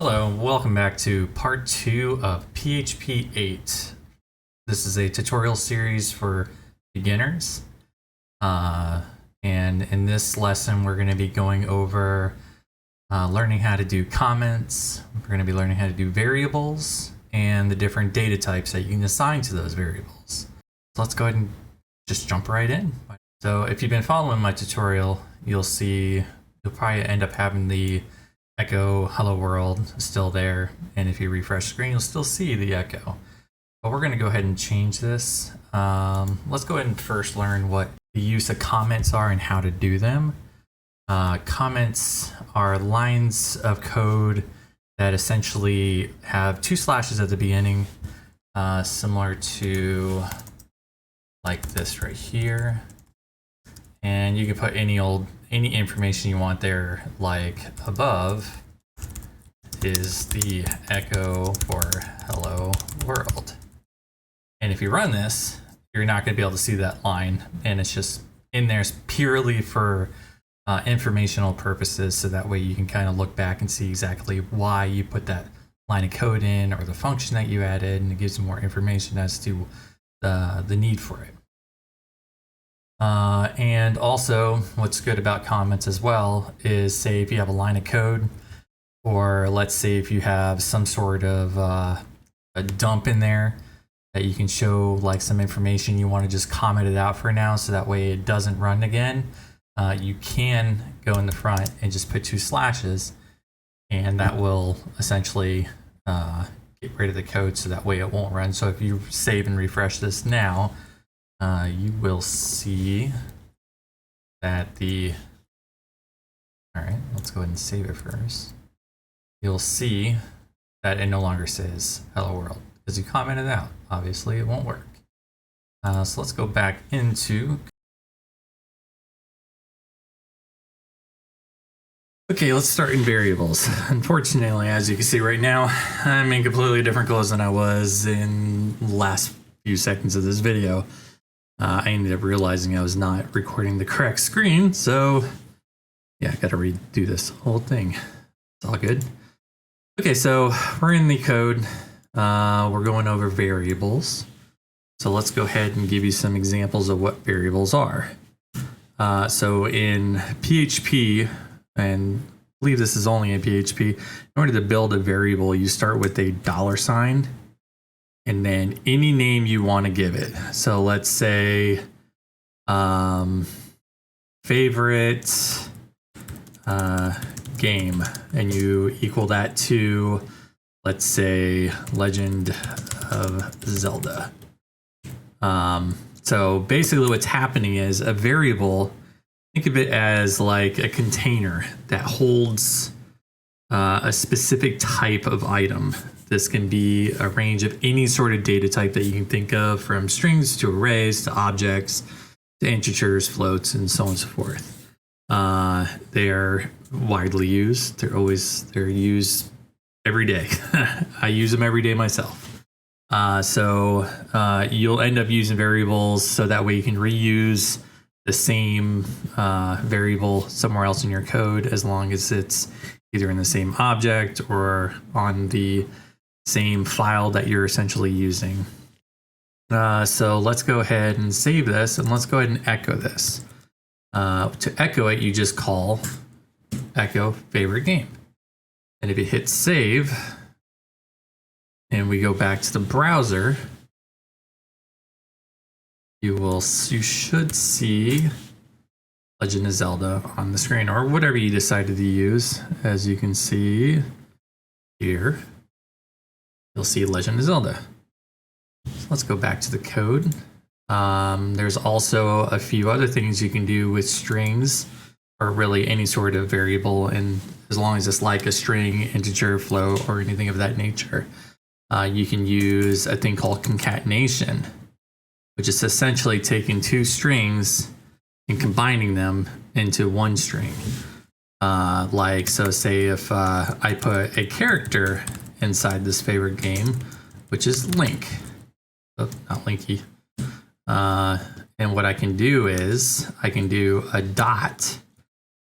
Hello, and welcome back to part 2 of PHP 8. This is a tutorial series for beginners. And in this lesson, we're going to be going over learning how to do comments. We're going to be learning how to do variables and the different data types that you can assign to those variables. So let's go ahead and just jump right in. So if you've been following my tutorial, you'll probably end up having the echo hello world still there, and if you refresh screen you'll still see the echo, but we're going to go ahead and change this. Let's go ahead and first learn what the use of comments are and how to do them. Comments are lines of code that essentially have two slashes at the beginning, similar to like this right here, and you can put any information you want there, like above is the echo for hello world. And if you run this, you're not going to be able to see that line, and it's just in there purely for informational purposes, so that way you can kind of look back and see exactly why you put that line of code in or the function that you added, and it gives you more information as to the need for it. And also what's good about comments as well is, say if you have a line of code, or let's say if you have some sort of a dump in there that you can show like some information, you want to just comment it out for now so that way it doesn't run again, you can go in the front and just put two slashes, and that will essentially get rid of the code so that way it won't run. So if you save and refresh this now, you will see that all right, let's go ahead and save it first. You'll see that it no longer says hello world because you commented out. Obviously it won't work. So let's go back into. Okay, let's start in variables. Unfortunately, as you can see right now, I'm in completely different clothes than I was in the last few seconds of this video. I ended up realizing I was not recording the correct screen, so yeah, I gotta redo this whole thing. It's all good. Okay, so we're in the code. We're going over variables. So let's go ahead and give you some examples of what variables are. So in PHP, and I believe this is only in PHP, in order to build a variable, you start with a $sign. And then any name you want to give it. So let's say favorite game, and you equal that to, let's say, Legend of Zelda. So basically what's happening is a variable, think of it as like a container that holds a specific type of item. This can be a range of any sort of data type that you can think of, from strings to arrays to objects to integers, floats, and so on and so forth. They are widely used. They're used every day. I use them every day myself. So you'll end up using variables so that way you can reuse the same variable somewhere else in your code, as long as it's either in the same object or on the same file that you're essentially using. So let's go ahead and save this, and let's go ahead and echo this. To echo it, you just call echo favorite game. And if you hit save and we go back to the browser, you should see Legend of Zelda on the screen, or whatever you decided to use. As you can see here, you'll see Legend of Zelda. So let's go back to the code. There's also a few other things you can do with strings, or really any sort of variable, and as long as it's like a string, integer, float, or anything of that nature. You can use a thing called concatenation, which is essentially taking two strings and combining them into one string. So say if I put a character inside this favorite game, which is Link. Oh, not Linky. And what I can do is I can do a dot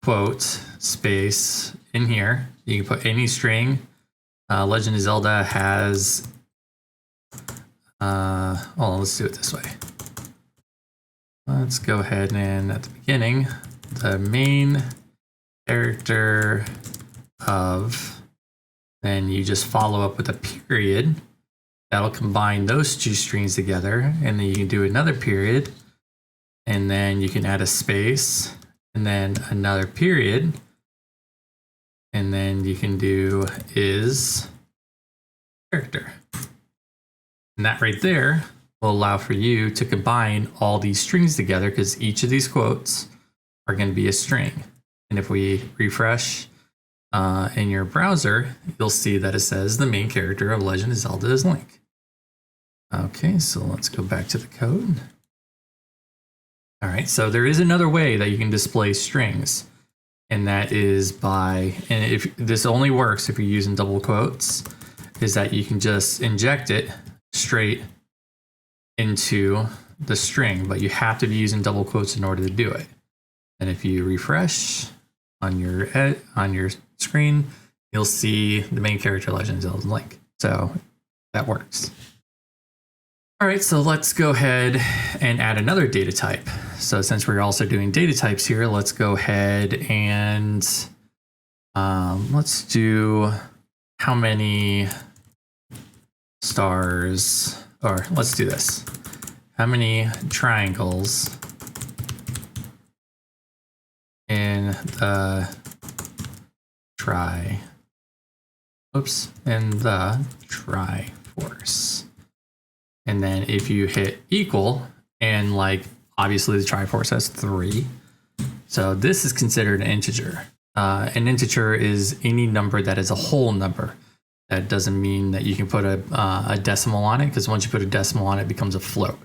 quote space in here. You can put any string Legend of Zelda has, well, let's do it this way. Let's go ahead and at the beginning, the main character of, then you just follow up with a period. That'll combine those two strings together, and then you can do another period, and then you can add a space, and then another period, and then you can do is character. And that right there will allow for you to combine all these strings together, because each of these quotes are going to be a string. And if we refresh in your browser, you'll see that it says the main character of Legend of Zelda is Link. Okay, so let's go back to the code. All right, so there is another way that you can display strings, and that is by, and if this only works if you're using double quotes, is that you can just inject it straight into the string, but you have to be using double quotes in order to do it. And if you refresh on your screen, you'll see the main character Legend of Zelda Link. So that works. All right, so let's go ahead and add another data type. So since we're also doing data types here, let's go ahead and let's do how many stars, or let's do this. How many triangles in the Triforce. And then if you hit equal, and like obviously the Triforce has 3, so this is considered an integer. An integer is any number that is a whole number. That doesn't mean that you can put a decimal on it, because once you put a decimal on it, it becomes a float.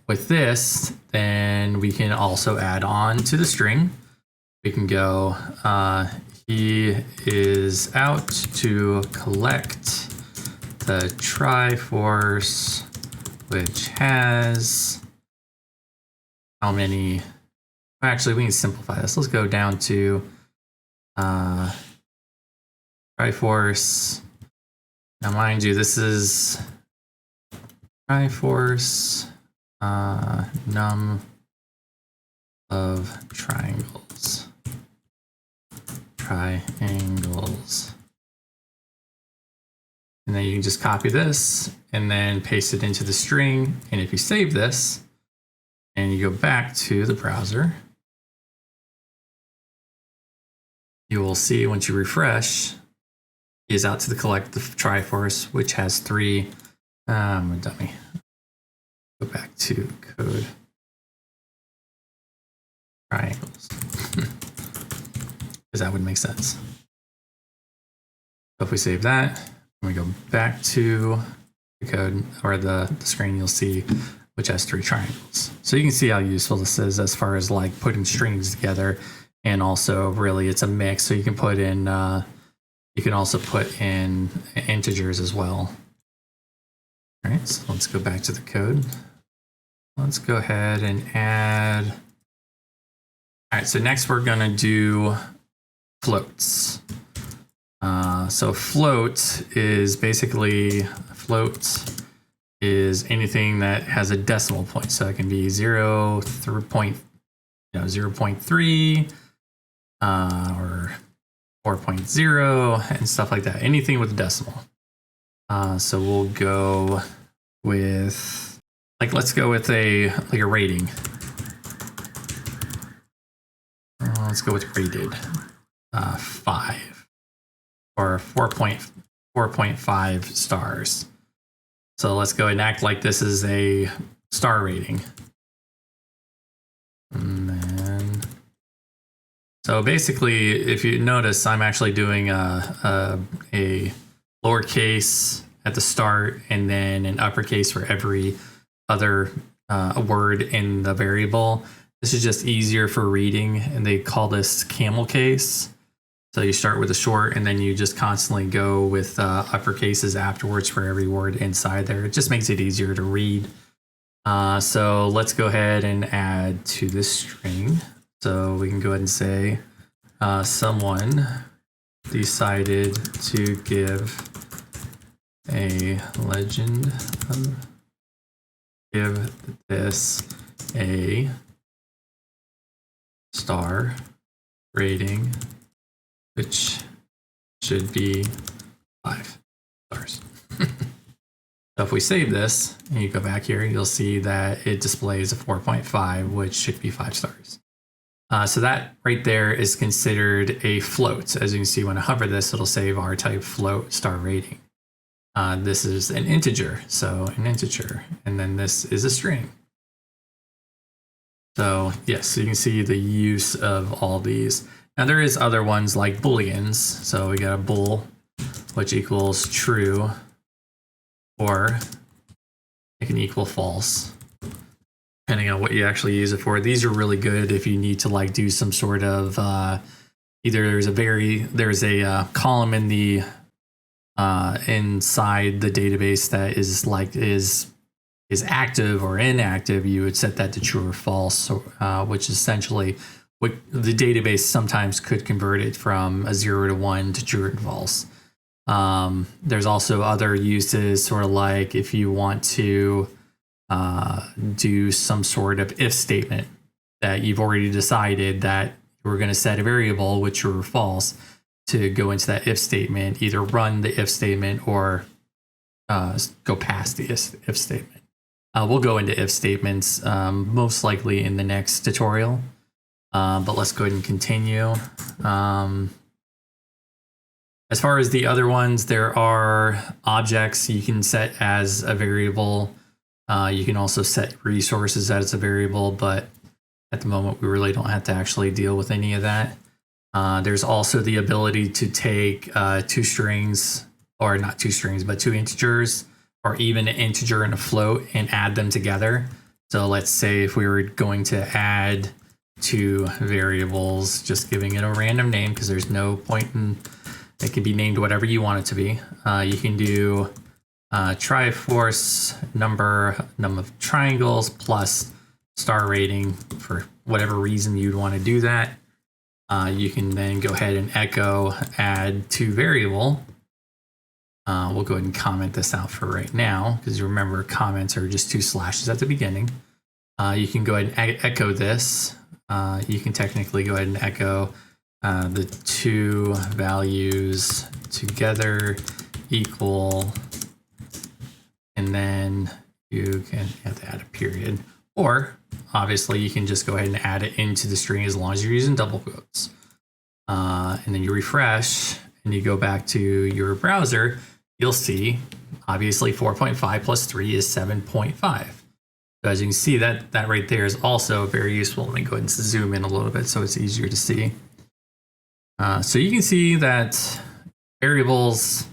With this, then we can also add on to the string. We can go, he is out to collect the Triforce, which has how many? Actually, we can simplify this. Let's go down to Triforce. Now, mind you, this is Triforce num of triangles. And then you can just copy this and then paste it into the string. And if you save this and you go back to the browser, you will see once you refresh, he is out to collect the Triforce, which has 3. I'm a dummy. Go back to code. Triangles. Because that would make sense. So if we save that, and we go back to the code or the screen, you'll see which has 3 triangles. So you can see how useful this is as far as like putting strings together, and also really it's a mix. So you can put in, you can also put in integers as well. All right, so let's go back to the code. Let's go ahead and add. All right, so next we're gonna do floats. So float is basically, anything that has a decimal point. So it can be 0.3 or 4.0 and stuff like that. Anything with a decimal. So we'll go with, like, let's go with a rating. Let's go with rated 5 or 4.5 stars. So let's go and act like this is a star rating. And then, so basically, if you notice, I'm actually doing a lowercase at the start and then an uppercase for every other word in the variable. This is just easier for reading, and they call this camel case. So you start with a short and then you just constantly go with uppercases afterwards for every word inside there. It just makes it easier to read. So let's go ahead and add to this string. So we can go ahead and say someone decided to give a legend, give this a star rating, which should be 5 stars. So if we save this and you go back here, you'll see that it displays a 4.5, which should be 5 stars. So that right there is considered a float. As you can see, when I hover this, it'll say var type float star rating. This is an integer, so an integer, and then this is a string. So yes, so you can see the use of all these. Now there is other ones like booleans. So we got a bool, which equals true, or it can equal false, depending on what you actually use it for. These are really good if you need to like do some sort of either there's a column in the inside the database that is like is active or inactive. You would set that to true or false, which is essentially what the database sometimes could convert it from a 0 to 1 to true and false. There's also other uses, sort of like if you want to do some sort of if statement that you've already decided that we're going to set a variable with true or false, to go into that if statement, either run the if statement or go past the if statement. We'll go into if statements most likely in the next tutorial, but let's go ahead and continue. As far as the other ones, there are objects you can set as a variable. You can also set resources as a variable, but at the moment we really don't have to actually deal with any of that. There's also the ability to take 2 strings, or not 2 strings, but 2 integers, or even an integer and a float, and add them together. So let's say if we were going to add 2 variables, just giving it a random name because there's no point in it, can be named whatever you want it to be. You can do Triforce number of triangles plus star rating for whatever reason you'd want to do that. You can then go ahead and echo add to variable. We'll go ahead and comment this out for right now, because you remember comments are just 2 slashes at the beginning. You can go ahead and echo this. You can technically go ahead and echo the 2 values together equal, and then you can have to add a period, or obviously you can just go ahead and add it into the string as long as you're using double quotes. And then you refresh and you go back to your browser, you'll see obviously 4.5 plus 3 is 7.5. So as you can see, that right there is also very useful. Let me go ahead and zoom in a little bit so it's easier to see. So you can see that variables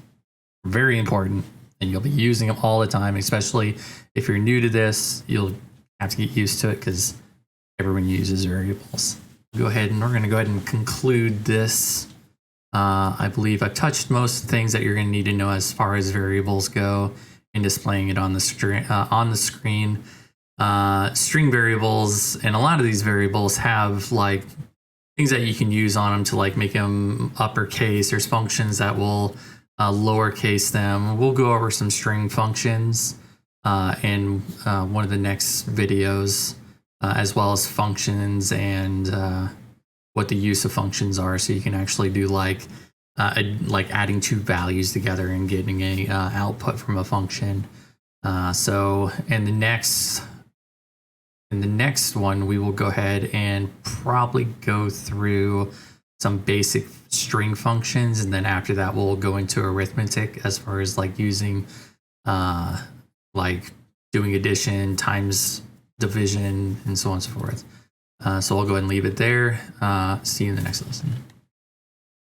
are very important, and you'll be using them all the time, especially if you're new to this. You'll have to get used to it because everyone uses variables. Go ahead and we're going to go ahead and conclude this. I believe I've touched most things that you're going to need to know as far as variables go and displaying it on the screen. String variables, and a lot of these variables have like things that you can use on them to like make them uppercase. There's functions that will lowercase them. We'll go over some string functions in one of the next videos, as well as functions and what the use of functions are. So you can actually do like adding 2 values together and getting a output from a function. So in the next one, we will go ahead and probably go through some basic string functions, and then after that we'll go into arithmetic as far as like using like doing addition, times, division, and so on and so forth. So I'll go ahead and leave it there. See you in the next lesson.